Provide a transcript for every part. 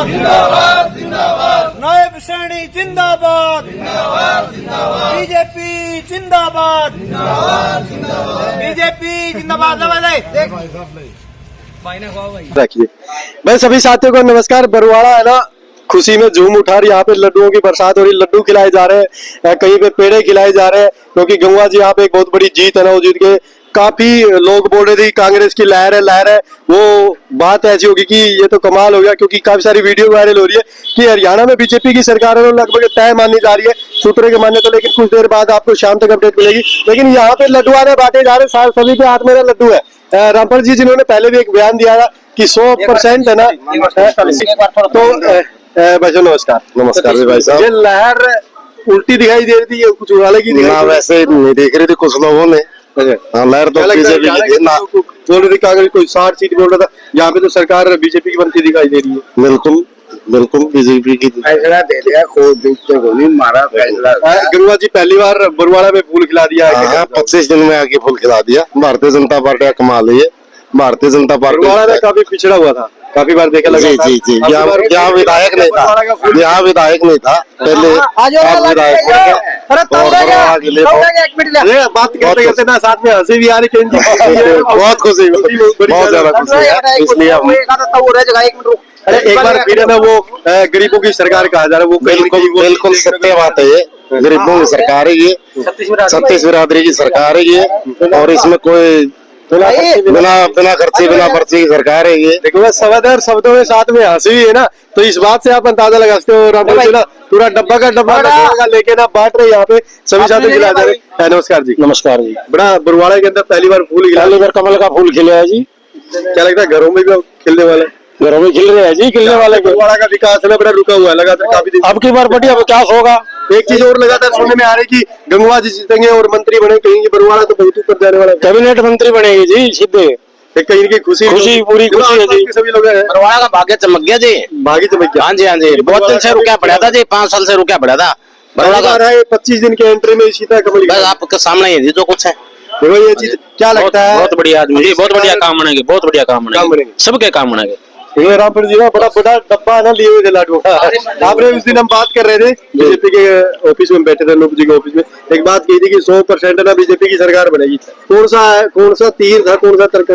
जिंदाबाद जिंदाबाद जिंदाबाद, नायब सैनी जिंदाबाद जिंदाबाद जिंदाबाद, बीजेपी जिंदाबाद जिंदाबाद जिंदाबाद, बीजेपी जिंदाबाद। रखिए भाई। सभी साथियों को नमस्कार। बरवाड़ा है ना, खुशी में झूम उठा रही। यहाँ पे लड्डुओं की बरसात हो रही, लड्डू खिलाए जा रहे हैं, कहीं पे पेड़े खिलाए जा रहे हैं, क्योंकि गंगा जी यहाँ पे एक बहुत बड़ी जीत है ना, वो जीत के काफी लोग बोल रहे थे कांग्रेस की लहर है। वो बात ऐसी होगी कि ये तो कमाल हो गया, क्योंकि काफी सारी वीडियो वायरल हो रही है कि हरियाणा में बीजेपी की सरकार है, लगभग तय मानी जा रही है सूत्रों के मानने तो। लेकिन कुछ देर बाद आपको शाम तक अपडेट मिलेगी। लेकिन यहाँ पे लड्डू वाले बांटे जा रहे, सभी के हाथ में लड्डू है। रामपाल जी जिन्होंने पहले भी एक बयान दिया था कि 100% है ना, तो भाई नमस्कार। नमस्कार भाई साहब। ये लहर उल्टी दिखाई दे रही थी, ये कुछ अलग ही ना, वैसे नहीं देख रही थी कुछ लोगों ने। हाँ, लहर तो बीजेपी की थी ना। बोल रही थी कांग्रेस कोई 60 सीट बोल रहा था, यहाँ पे तो सरकार बीजेपी की बनती दिखाई दे रही है। बिल्कुल बिल्कुल बीजेपी की फैसला दे दिया, खोद देखते को नहीं मारा फैसला। गंगा जी पहली बार बरवाड़ा में फूल खिला दिया है। 25 दिन में आके फूल खिला दिया। भारतीय जनता पार्टी का कमाल है ये। भारतीय जनता पार्टी बरवाड़ा में काफी पिछड़ा हुआ था, काफी बार देखा लगा। जी जी, यहाँ विधायक नहीं था, यहाँ विधायक नहीं था पहले। विधायक बात करते करते ना साथ में हंसी भी आ रही। बहुत खुशी, बहुत ज्यादा खुशी है, इसलिए हम अरे एक बार फिर है ना, वो गरीबों की सरकार कहा जा रहा है। वो बिल्कुल सत्य बात है ये। गरीबों की सरकार है ये, 36 बिरादरी की सरकार है ये, और इसमें कोई बिना खर्चे बिना पर्ची की सरकार है ये। देखो सवादार शब्दों में साथ में हंसी है ना, तो इस बात से आप अंदाजा लगा सकते हो। राम जी ना पूरा डब्बा का डब्बा लेके ना बांट रहे यहाँ पे सभी साथी खिला जा रहे। नमस्कार जी। नमस्कार जी। बड़ा बरवाड़ा के अंदर पहली बार फूल खिला, पहली बार कमल का फूल खिला है जी। क्या लगता है घरों में भी खिलने वाला? घरों में खिल रहे हैं जी, खिलने वाले। बरवाड़ा का विकास है ना बड़ा रुका हुआ है, लगातार काफी दिन। अब की बार बढ़िया विकास होगा। एक चीज और लगातार सुनने में आ रही कि गंगवा जी जीतेंगे और मंत्री बने, कहीं बरवाड़ा तो बहुत ऊपर जाने वाला। कैबिनेट मंत्री बनेगी जी सीधे। कहीं की खुशी पूरी खुशी है जी। सभी लोग हैं। बरवाड़ा का भाग्य चमक गया जी। भागी चमक गया। हाँ जी हाँ जी, बहुत दिन से रुका पड़ा था जी, 5 साल से रुका पड़ा था बरवाड़ा का। 25 दिन के एंट्री में इसी तरह कमल। बस आपके सामने ही है जी जो कुछ है। देखो ये चीज क्या लगता है? बहुत बढ़िया आदमी जी, बहुत बढ़िया काम बनेंगे, बहुत बढ़िया काम बनेंगे, सबके काम बनेंगे। रामपुर जी ना बड़ा बड़ा डब्बा ना लिए हुए थे लाडू। आपने उस दिन हम बात कर रहे थे बीजेपी के ऑफिस में बैठे थे, लोग जी के ऑफिस में एक बात की थी कि 100% ना बीजेपी की सरकार बनेगी। कौन सा तीर था, कौन सा तर्क?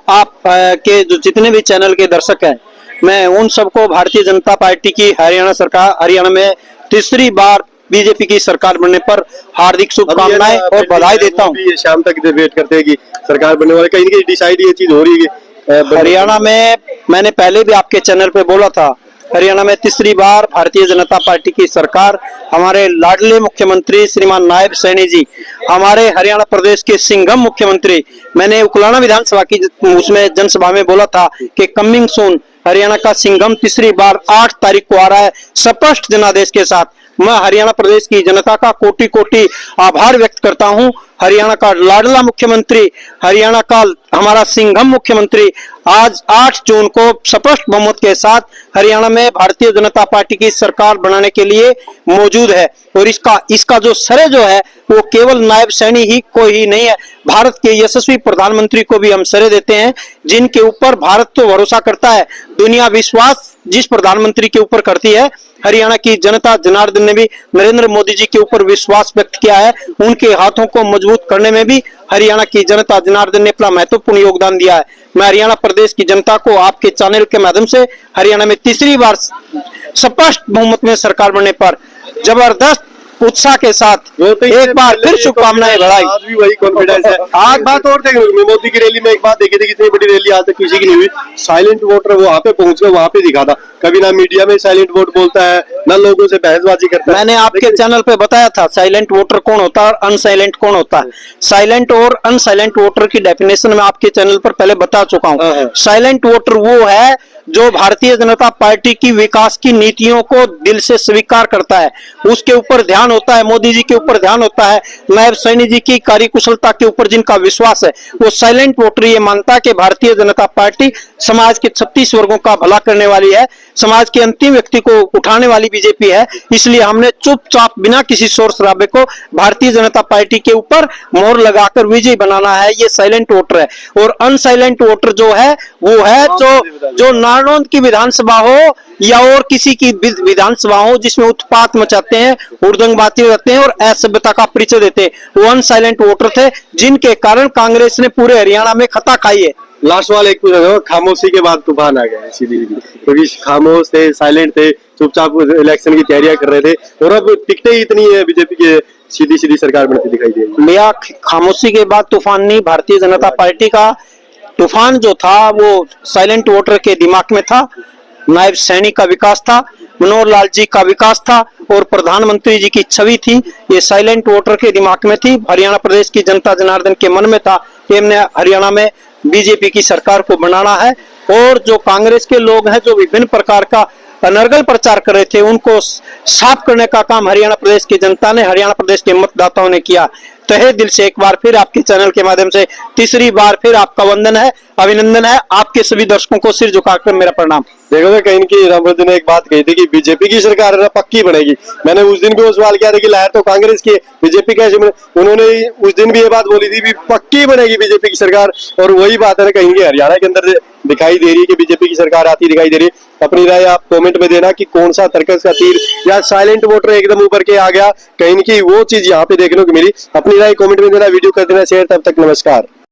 आप के जो जितने भी चैनल के दर्शक हैं, मैं उन सबको भारतीय जनता पार्टी की हरियाणा में तीसरी बार बीजेपी की सरकार बनने पर हार्दिक शुभकामनाएं और बधाई देता हूं। शाम तक वेट करते हैं कि सरकार बनने वाले, कहीं डिसाइड ये चीज हो रही है। हरियाणा में मैंने पहले भी आपके चैनल पे बोला था, हरियाणा में तीसरी बार भारतीय जनता पार्टी की सरकार, हमारे लाडले मुख्यमंत्री श्रीमान नायब सैनी जी, हमारे हरियाणा प्रदेश के सिंघम मुख्यमंत्री। मैंने उकलाना विधानसभा की उसमें जनसभा में बोला था कि कमिंग सून हरियाणा का सिंघम तीसरी बार 8 तारीख को आ रहा है, स्पष्ट जनादेश के साथ। मैं हरियाणा प्रदेश की जनता का कोटि कोटि आभार व्यक्त करता हूं। हरियाणा का लाडला मुख्यमंत्री, हरियाणा का हमारा सिंघम मुख्यमंत्री आज 8 जून को स्पष्ट बहुमत के साथ हरियाणा में भारतीय जनता पार्टी की सरकार बनाने के लिए मौजूद है। और इसका जो श्रेय जो है वो केवल नायब सैनी ही को ही नहीं है, भारत के यशस्वी प्रधानमंत्री को भी हम श्रेय देते हैं, जिनके ऊपर भारत तो भरोसा करता है। दुनिया विश्वास जिस प्रधानमंत्री के ऊपर करती है, हरियाणा की जनता जनार्दन ने भी नरेंद्र मोदी जी के ऊपर विश्वास व्यक्त किया है। उनके हाथों को मजबूत करने में भी हरियाणा की जनता जनार्दन ने अपना महत्वपूर्ण योगदान दिया है। मैं हरियाणा प्रदेश की जनता को आपके चैनल के माध्यम से हरियाणा में तीसरी बार स्पष्ट बहुमत में सरकार बनने पर जबरदस्त उत्साह के साथ एक बार फिर शुभकामनाएं बढ़ाई। आज भी वही कॉन्फिडेंस है। आज बात और देखो, मोदी की रैली में एक बात देखी थी, कितनी बड़ी रैली आज तक किसी की नहीं हुई। साइलेंट वोटर वहां पे पहुंच के वहां पे दिखा था, कभी ना मीडिया में साइलेंट वोट बोलता है, ना लोगों से बहसबाजी करता है। मैंने आपके चैनल पे बताया था साइलेंट वोटर कौन होता है और अनसाइलेंट कौन होता है। साइलेंट और अनसाइलेंट वोटर की डेफिनेशन मैं आपके चैनल पर पहले बता चुका हूँ। साइलेंट वोटर वो है जो भारतीय जनता पार्टी की विकास की नीतियों को दिल से स्वीकार करता है, उसके ऊपर ध्यान होता है, मोदी जी के ऊपर ध्यान होता है, नायब सैनी जी की कार्यकुशलता के ऊपर जिनका विश्वास है, वो साइलेंट वोटर ये मानता है कि भारतीय जनता पार्टी समाज के 36 वर्गों का भला करने वाली है, समाज के अंतिम व्यक्ति को उठाने वाली बीजेपी है। इसलिए हमने चुपचाप बिना किसी शोर शराबे को भारतीय जनता पार्टी के ऊपर मोहर लगाकर विजय बनाना है, ये साइलेंट वोटर है। और अनसाइलेंट वोटर जो है वो है जो नारनौंद की विधानसभा हो या और किसी की विधानसभा हो जिसमें उत्पात मचाते हैं, हुड़दंगबाजी करते हैं और असभ्यता का परिचय देते हैं, वो अनसाइलेंट वोटर थे जिनके कारण कांग्रेस ने पूरे हरियाणा में खता खाई है। लास्ट वाला एक पूछा, खामोशी के बाद तूफान आ गया सीधी सीधी, क्योंकि खामोश थे, साइलेंट थे, चुपचाप इलेक्शन की तैयारियां कर रहे थे, और अब टिकटें ही इतनी है बीजेपी के, सीधी सीधी सरकार बनती दिखाई दे रही है। भैया खामोशी के बाद तूफान नहीं, भारतीय जनता पार्टी का तूफान जो था वो साइलेंट वोटर के दिमाग में था, नायब सैनी का विकास था, मनोहर लाल जी का विकास था और प्रधानमंत्री जी की छवि थी, ये साइलेंट वोटर के दिमाग में थी। हरियाणा प्रदेश की जनता जनार्दन के मन में था कि हमने हरियाणा में बीजेपी की सरकार को बनाना है, और जो कांग्रेस के लोग हैं जो विभिन्न प्रकार का अनर्गल प्रचार कर रहे थे उनको साफ करने का काम हरियाणा प्रदेश की जनता ने, हरियाणा प्रदेश के मतदाताओं ने किया। तहे दिल से एक बार फिर आपके चैनल के माध्यम से तीसरी बार फिर आपका वंदन है, अभिनंदन है, आपके सभी दर्शकों को सिर झुकाकर मेरा प्रणाम। देखो कहीं की रामभद्र ने एक बात कही थी कि बीजेपी की सरकार ना पक्की बनेगी। मैंने उस दिन भी वो सवाल किया था कि लहर तो कांग्रेस की है, बीजेपी कैसे बने, उन्होंने उस दिन भी ये बात बोली थी भी पक्की बनेगी बीजेपी की सरकार, और वही बात है ना कहीं की हरियाणा के अंदर दिखाई दे रही है कि बीजेपी की सरकार आती दिखाई दे रही है। अपनी राय आप कमेंट में देना कि कौन सा तर्कस का तीर या साइलेंट वोटर एकदम ऊपर के आ गया, कहीं की वो चीज यहाँ पे देखने को मिली। अपनी राय कमेंट में देना, वीडियो कर देना शेयर। तब तक नमस्कार।